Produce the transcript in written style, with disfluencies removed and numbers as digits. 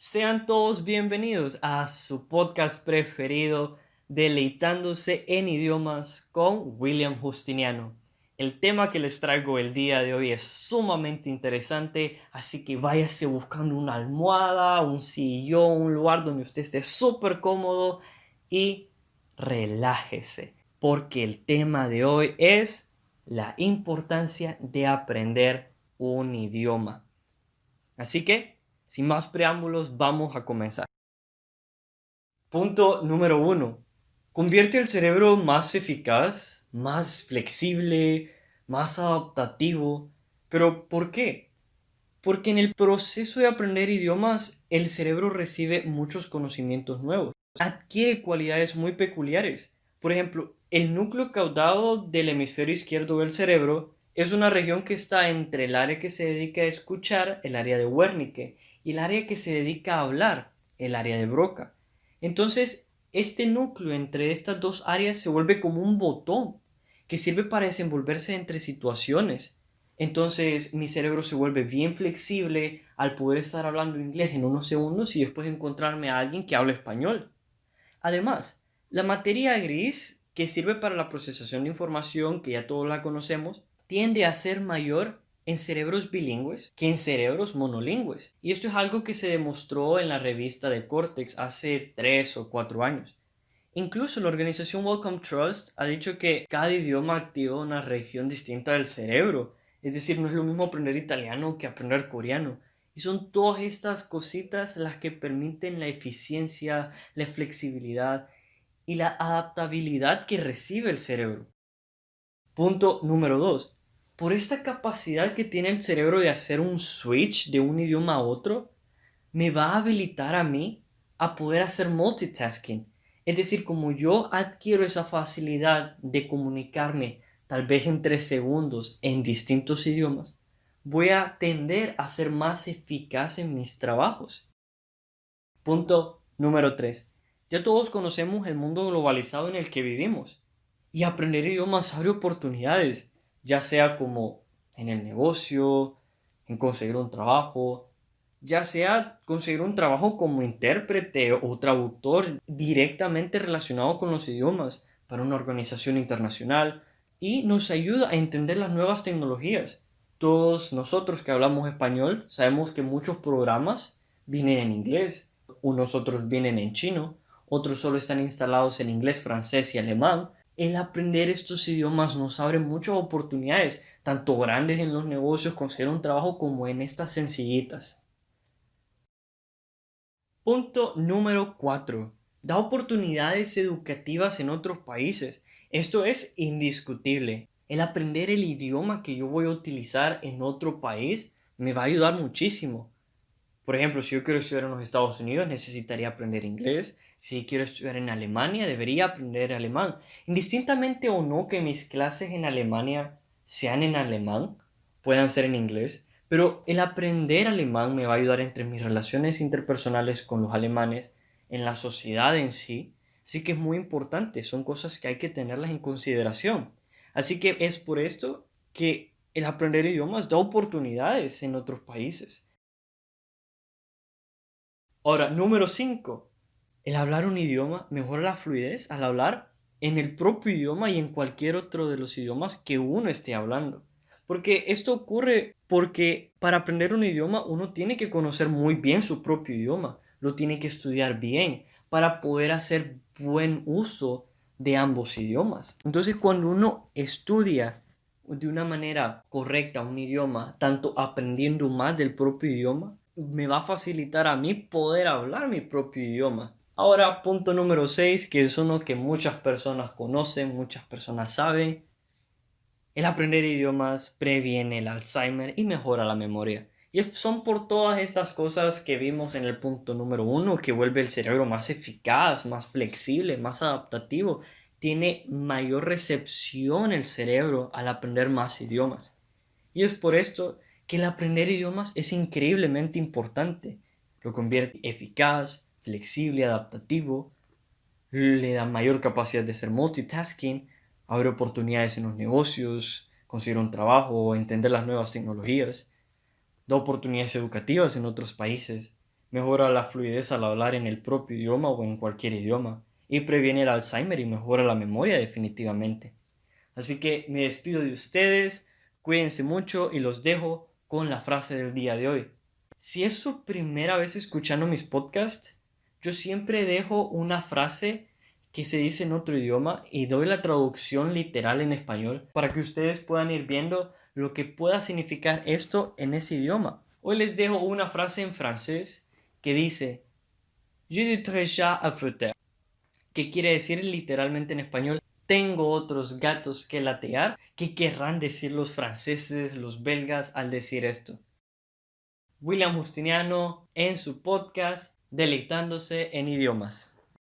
Sean todos bienvenidos a su podcast preferido, Deleitándose en Idiomas con William Justiniano. El tema que les traigo el día de hoy es sumamente interesante, así que váyase buscando una almohada, un sillón, un lugar donde usted esté súper cómodo y relájese, porque el tema de hoy es la importancia de aprender un idioma. Así que, sin más preámbulos, vamos a comenzar. Punto número uno. Convierte el cerebro más eficaz, más flexible, más adaptativo. ¿Pero por qué? Porque en el proceso de aprender idiomas, el cerebro recibe muchos conocimientos nuevos. Adquiere cualidades muy peculiares. Por ejemplo, el núcleo caudado del hemisferio izquierdo del cerebro es una región que está entre el área que se dedica a escuchar, el área de Wernicke, y el área que se dedica a hablar, el área de Broca. Entonces, este núcleo entre estas dos áreas se vuelve como un botón que sirve para desenvolverse entre situaciones. Entonces mi cerebro se vuelve bien flexible al poder estar hablando inglés en unos segundos y después encontrarme a alguien que habla español. Además, la materia gris, que sirve para la procesación de información, que ya todos la conocemos, tiende a ser mayor en cerebros bilingües que en cerebros monolingües. Y esto es algo que se demostró en la revista de Cortex hace 3 o 4 años. Incluso la organización Wellcome Trust ha dicho que cada idioma activa una región distinta del cerebro. Es decir, no es lo mismo aprender italiano que aprender coreano. Y son todas estas cositas las que permiten la eficiencia, la flexibilidad y la adaptabilidad que recibe el cerebro. Punto número 2. Por esta capacidad que tiene el cerebro de hacer un switch de un idioma a otro, me va a habilitar a mí a poder hacer multitasking. Es decir, como yo adquiero esa facilidad de comunicarme tal vez en 3 segundos en distintos idiomas, voy a tender a ser más eficaz en mis trabajos. Punto número 3. Ya todos conocemos el mundo globalizado en el que vivimos y aprender idiomas abre oportunidades, ya sea como en el negocio, en conseguir un trabajo, ya sea conseguir un trabajo como intérprete o traductor directamente relacionado con los idiomas para una organización internacional, y nos ayuda a entender las nuevas tecnologías. Todos nosotros que hablamos español sabemos que muchos programas vienen en inglés, unos otros vienen en chino, otros solo están instalados en inglés, francés y alemán. El aprender estos idiomas nos abre muchas oportunidades, tanto grandes en los negocios, conseguir un trabajo, como en estas sencillitas. Punto número 4. Da oportunidades educativas en otros países. Esto es indiscutible. El aprender el idioma que yo voy a utilizar en otro país me va a ayudar muchísimo. Por ejemplo, si yo quiero estudiar en los Estados Unidos, necesitaría aprender inglés. Si quiero estudiar en Alemania, debería aprender alemán. Indistintamente o no que mis clases en Alemania sean en alemán, puedan ser en inglés, pero el aprender alemán me va a ayudar entre mis relaciones interpersonales con los alemanes, en la sociedad en sí. Así que es muy importante, son cosas que hay que tenerlas en consideración. Así que es por esto que el aprender idiomas da oportunidades en otros países. Ahora, número 5. El hablar un idioma mejora la fluidez al hablar en el propio idioma y en cualquier otro de los idiomas que uno esté hablando. Porque esto ocurre porque para aprender un idioma uno tiene que conocer muy bien su propio idioma, lo tiene que estudiar bien para poder hacer buen uso de ambos idiomas. Entonces, cuando uno estudia de una manera correcta un idioma, tanto aprendiendo más del propio idioma, me va a facilitar a mí poder hablar mi propio idioma. Ahora, punto número 6, que es uno que muchas personas conocen, muchas personas saben. El aprender idiomas previene el Alzheimer y mejora la memoria. Y son por todas estas cosas que vimos en el punto número 1, que vuelve el cerebro más eficaz, más flexible, más adaptativo. Tiene mayor recepción el cerebro al aprender más idiomas. Y es por esto que el aprender idiomas es increíblemente importante. Lo convierte eficaz, flexible, adaptativo, le da mayor capacidad de hacer multitasking, abre oportunidades en los negocios, conseguir un trabajo, entender las nuevas tecnologías, da oportunidades educativas en otros países, mejora la fluidez al hablar en el propio idioma o en cualquier idioma, y previene el Alzheimer y mejora la memoria definitivamente. Así que me despido de ustedes, cuídense mucho y los dejo con la frase del día de hoy. Si es su primera vez escuchando mis podcasts, yo siempre dejo una frase que se dice en otro idioma y doy la traducción literal en español para que ustedes puedan ir viendo lo que pueda significar esto en ese idioma. Hoy les dejo una frase en francés que dice "J'ai d'autres chats à fouetter", que quiere decir literalmente en español tengo otros gatos que latear. ¿Qué querrán decir los franceses, los belgas al decir esto? William Justiniano en su podcast Deleitándose en idiomas.